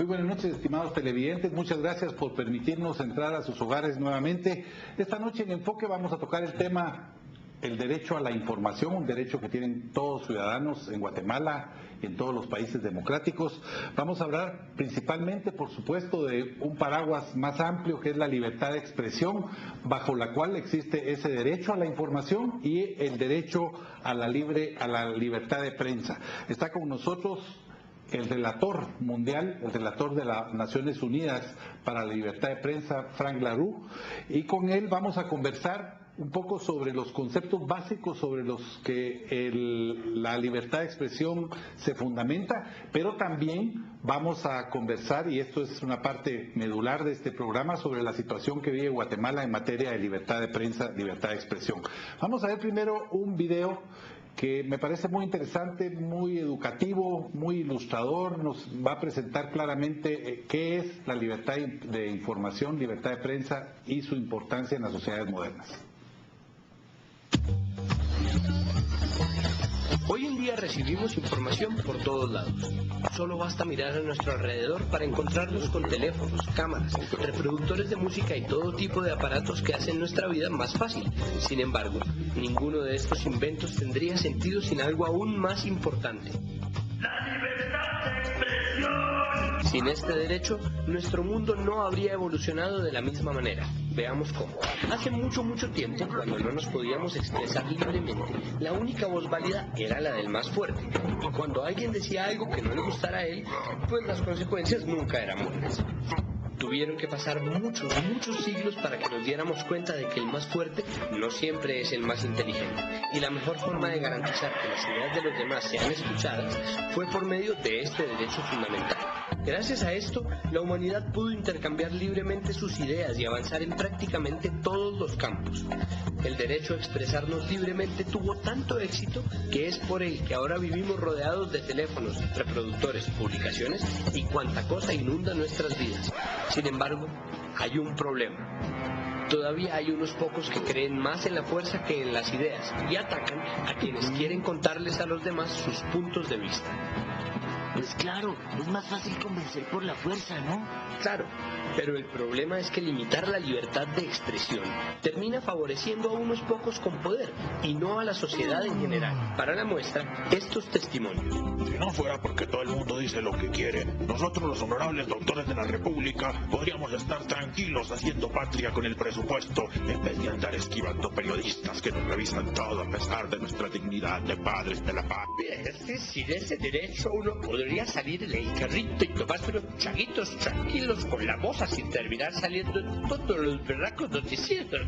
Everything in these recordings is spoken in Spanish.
Muy buenas noches, estimados televidentes. Muchas gracias por permitirnos entrar a sus hogares nuevamente. Esta noche en Enfoque vamos a tocar el tema el derecho a la información, un derecho que tienen todos los ciudadanos en Guatemala, en todos los países democráticos. Vamos a hablar principalmente, por supuesto, de un paraguas más amplio que es la libertad de expresión, bajo la cual existe ese derecho a la información y el derecho a la libertad de prensa. Está con nosotros el relator mundial, el relator de las Naciones Unidas para la Libertad de Prensa, Frank La Rue, y con él vamos a conversar un poco sobre los conceptos básicos sobre los que la libertad de expresión se fundamenta, pero también vamos a conversar, y esto es una parte medular de este programa, sobre la situación que vive Guatemala en materia de libertad de prensa, libertad de expresión. Vamos a ver primero un video que me parece muy interesante, muy educativo, muy ilustrador. Nos va a presentar claramente qué es la libertad de información, libertad de prensa y su importancia en las sociedades modernas. Hoy en día recibimos información por todos lados. Solo basta mirar a nuestro alrededor para encontrarnos con teléfonos, cámaras, reproductores de música y todo tipo de aparatos que hacen nuestra vida más fácil. Sin embargo, ninguno de estos inventos tendría sentido sin algo aún más importante: la libertad de expresión. Sin este derecho, nuestro mundo no habría evolucionado de la misma manera. Veamos cómo. Hace mucho tiempo, cuando no nos podíamos expresar libremente, la única voz válida era la del más fuerte. Y cuando alguien decía algo que no le gustara a él, pues las consecuencias nunca eran buenas. Tuvieron que pasar muchos siglos para que nos diéramos cuenta de que el más fuerte no siempre es el más inteligente. Y la mejor forma de garantizar que las ideas de los demás sean escuchadas fue por medio de este derecho fundamental. Gracias a esto, la humanidad pudo intercambiar libremente sus ideas y avanzar en prácticamente todos los campos. El derecho a expresarnos libremente tuvo tanto éxito que es por él que ahora vivimos rodeados de teléfonos, reproductores, publicaciones y cuanta cosa inunda nuestras vidas. Sin embargo, hay un problema. Todavía hay unos pocos que creen más en la fuerza que en las ideas y atacan a quienes quieren contarles a los demás sus puntos de vista. Pues claro, es más fácil convencer por la fuerza, ¿no? Claro, pero el problema es que limitar la libertad de expresión termina favoreciendo a unos pocos con poder y no a la sociedad en general. Para la muestra, estos testimonios. Si no fuera porque todo el mundo dice lo que quiere, nosotros los honorables doctores de la República podríamos estar tranquilos haciendo patria con el presupuesto en vez de andar esquivando periodistas que nos revisan todo a pesar de nuestra dignidad de padres de la paz. Es que sin ese derecho uno podría salir en el carrito y tomarse unos chaguitos tranquilos con la moza sin terminar saliendo en todos los berracos noticieros.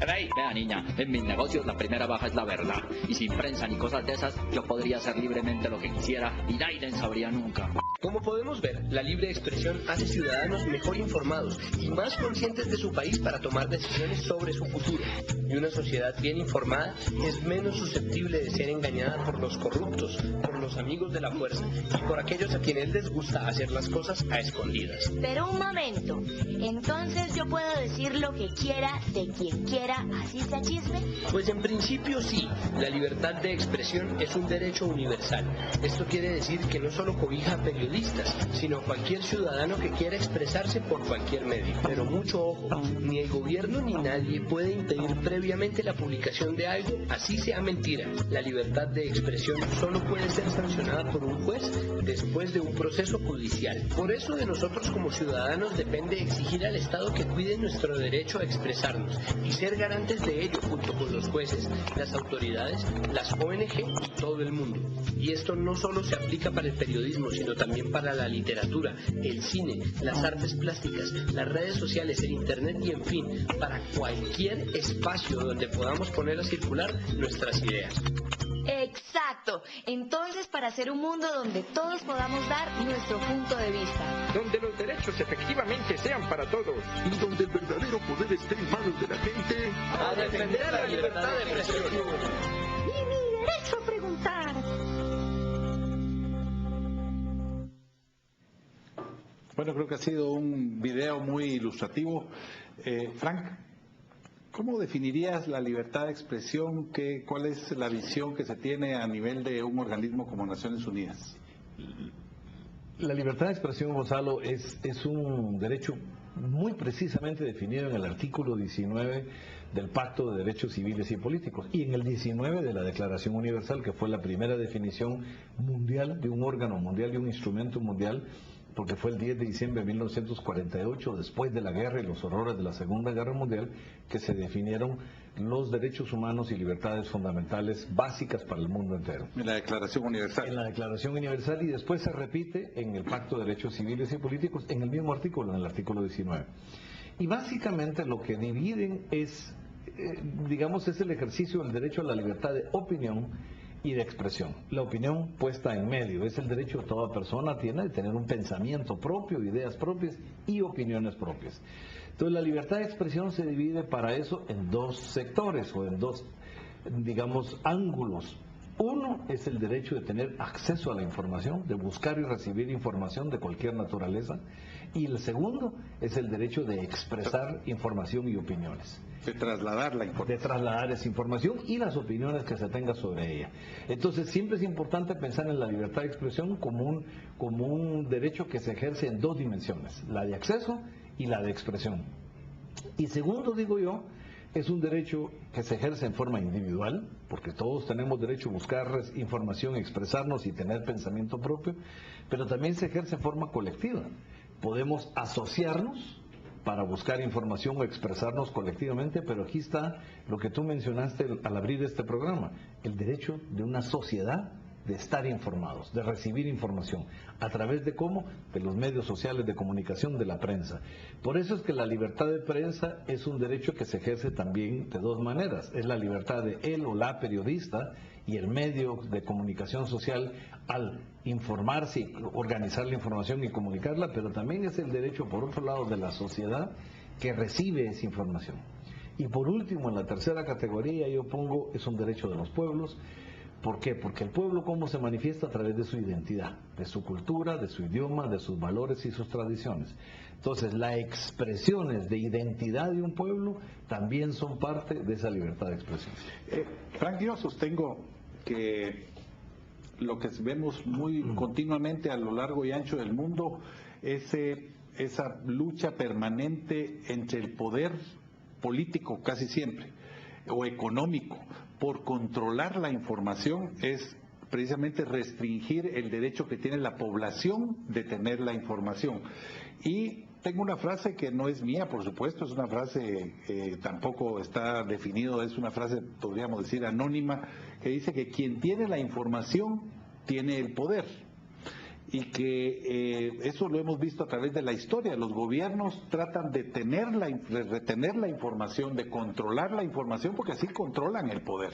Caray. Vea, niña, en mis negocios la primera baja es la verdad. Y sin prensa ni cosas de esas, yo podría hacer libremente lo que quisiera y nadie sabría nunca. Como podemos ver, la libre expresión hace ciudadanos mejor informados y más conscientes de su país para tomar decisiones sobre su futuro. Y una sociedad bien informada es menos susceptible de ser engañada por los corruptos, por los amigos de la fuerza y por aquellos a quienes les gusta hacer las cosas a escondidas. Pero un momento, entonces yo puedo decir lo que quiera de quien quiera, así sea chisme. Pues en principio sí, la libertad de expresión es un derecho universal. Esto quiere decir que no solo cobija a periodistas, sino a cualquier ciudadano que quiera expresarse por cualquier medio. Pero mucho ojo, ni el gobierno ni nadie puede impedir previamente la publicación de algo, así sea mentira. La libertad de expresión solo puede ser sancionada por un juez después de un proceso judicial. Por eso de nosotros como ciudadanos depende exigir al Estado que cuide nuestro derecho a expresarnos y ser garantes de ello junto con los jueces, las autoridades, las ONG y todo el mundo. Y esto no solo se aplica para el periodismo, sino también para la literatura, el cine, las artes plásticas, las redes sociales, el internet y en fin, para cualquier espacio donde podamos poner a circular nuestras ideas. Exacto. Entonces, para hacer un mundo donde todos podamos dar nuestro punto de vista. Donde los derechos efectivamente sean para todos. Y donde el verdadero poder esté en manos de la gente. A defender la libertad de expresión. Y mi derecho a preguntar. Bueno, creo que ha sido un video muy ilustrativo. Frank, ¿cómo definirías la libertad de expresión? ¿Cuál es la visión que se tiene a nivel de un organismo como Naciones Unidas? La libertad de expresión, Gonzalo, es un derecho muy precisamente definido en el artículo 19 del Pacto de Derechos Civiles y Políticos y en el 19 de la Declaración Universal, que fue la primera definición mundial de un órgano mundial, de un instrumento mundial, porque fue el 10 de diciembre de 1948, después de la guerra y los horrores de la Segunda Guerra Mundial, que se definieron los derechos humanos y libertades fundamentales básicas para el mundo entero. En la Declaración Universal. En la Declaración Universal, y después se repite en el Pacto de Derechos Civiles y Políticos, en el mismo artículo, en el artículo 19. Y básicamente lo que dividen es, digamos, es el ejercicio del derecho a la libertad de opinión y de expresión. La opinión puesta en medio es el derecho que toda persona tiene de tener un pensamiento propio, ideas propias y opiniones propias. Entonces la libertad de expresión se divide para eso en dos sectores o en dos, digamos, ángulos. Uno es el derecho de tener acceso a la información, de buscar y recibir información de cualquier naturaleza, y el segundo es el derecho de expresar información y opiniones. De trasladar la información. De trasladar esa información y las opiniones que se tenga sobre ella. Entonces siempre es importante pensar en la libertad de expresión como un derecho que se ejerce en dos dimensiones, la de acceso y la de expresión. Y segundo, digo yo, es un derecho que se ejerce en forma individual, porque todos tenemos derecho a buscar información, expresarnos y tener pensamiento propio, pero también se ejerce en forma colectiva. Podemos asociarnos para buscar información o expresarnos colectivamente, pero aquí está lo que tú mencionaste al abrir este programa, el derecho de una sociedad de estar informados, de recibir información. ¿A través de cómo? De los medios sociales de comunicación, de la prensa. Por eso es que la libertad de prensa es un derecho que se ejerce también de dos maneras. Es la libertad de él o la periodista y el medio de comunicación social al informarse, organizar la información y comunicarla, pero también es el derecho, por otro lado, de la sociedad que recibe esa información. Y por último, en la tercera categoría yo pongo, es un derecho de los pueblos. ¿Por qué? Porque el pueblo, ¿cómo se manifiesta? A través de su identidad, de su cultura, de su idioma, de sus valores y sus tradiciones. Entonces, las expresiones de identidad de un pueblo también son parte de esa libertad de expresión. Frank, yo sostengo que lo que vemos muy continuamente a lo largo y ancho del mundo es esa lucha permanente entre el poder político, casi siempre, o económico, por controlar la información, es precisamente restringir el derecho que tiene la población de tener la información. Y tengo una frase que no es mía, por supuesto, es una frase que tampoco está definido, es una frase, podríamos decir, anónima, que dice que quien tiene la información tiene el poder. Y que eso lo hemos visto a través de la historia. Los gobiernos tratan de retener la información, de controlar la información, porque así controlan el poder.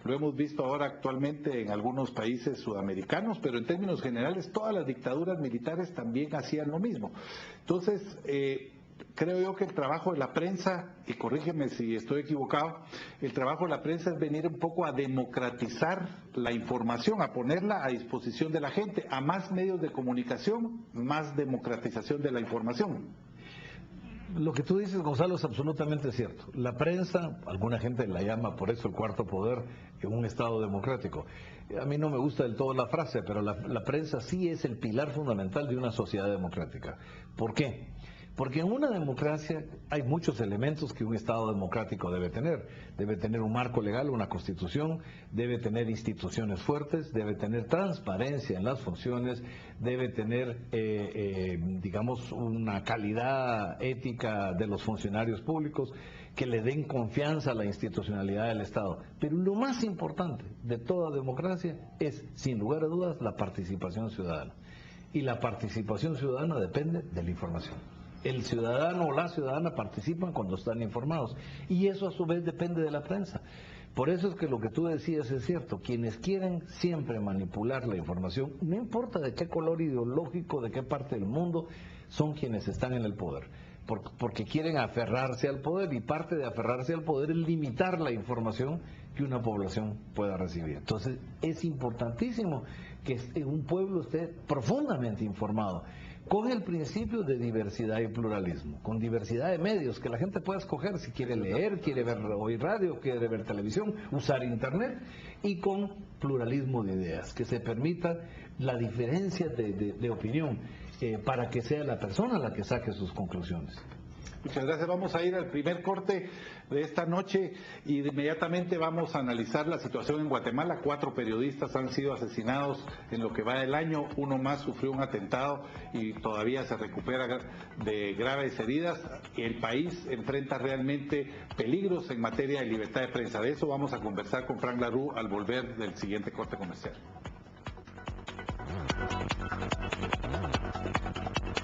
Lo hemos visto ahora actualmente en algunos países sudamericanos, pero en términos generales todas las dictaduras militares también hacían lo mismo. Entonces, creo yo que el trabajo de la prensa, y corrígeme si estoy equivocado, el trabajo de la prensa es venir un poco a democratizar la información, a ponerla a disposición de la gente, a más medios de comunicación, más democratización de la información. Lo que tú dices, Gonzalo, es absolutamente cierto. La prensa, alguna gente la llama por eso el cuarto poder en un Estado democrático. A mí no me gusta del todo la frase, pero la prensa sí es el pilar fundamental de una sociedad democrática. ¿Por qué? Porque en una democracia hay muchos elementos que un Estado democrático debe tener. Debe tener un marco legal, una constitución, debe tener instituciones fuertes, debe tener transparencia en las funciones, debe tener, digamos, una calidad ética de los funcionarios públicos que le den confianza a la institucionalidad del Estado. Pero lo más importante de toda democracia es, sin lugar a dudas, la participación ciudadana. Y la participación ciudadana depende de la información. El ciudadano o la ciudadana participan cuando están informados y eso a su vez depende de la prensa. Por eso es que lo que tú decías es cierto, quienes quieren siempre manipular la información, no importa de qué color ideológico, de qué parte del mundo, son quienes están en el poder, porque quieren aferrarse al poder y parte de aferrarse al poder es limitar la información que una población pueda recibir. Entonces es importantísimo que un pueblo esté profundamente informado. con el principio de diversidad y pluralismo, con diversidad de medios, que la gente pueda escoger si quiere leer, quiere oír radio, quiere ver televisión, usar internet, y con pluralismo de ideas, que se permita la diferencia de opinión para que sea la persona la que saque sus conclusiones. Muchas gracias. Vamos a ir al primer corte de esta noche y inmediatamente vamos a analizar la situación en Guatemala. 4 periodistas han sido asesinados en lo que va del año. Uno más sufrió un atentado y todavía se recupera de graves heridas. El país enfrenta realmente peligros en materia de libertad de prensa. De eso vamos a conversar con Frank Larue al volver del siguiente corte comercial.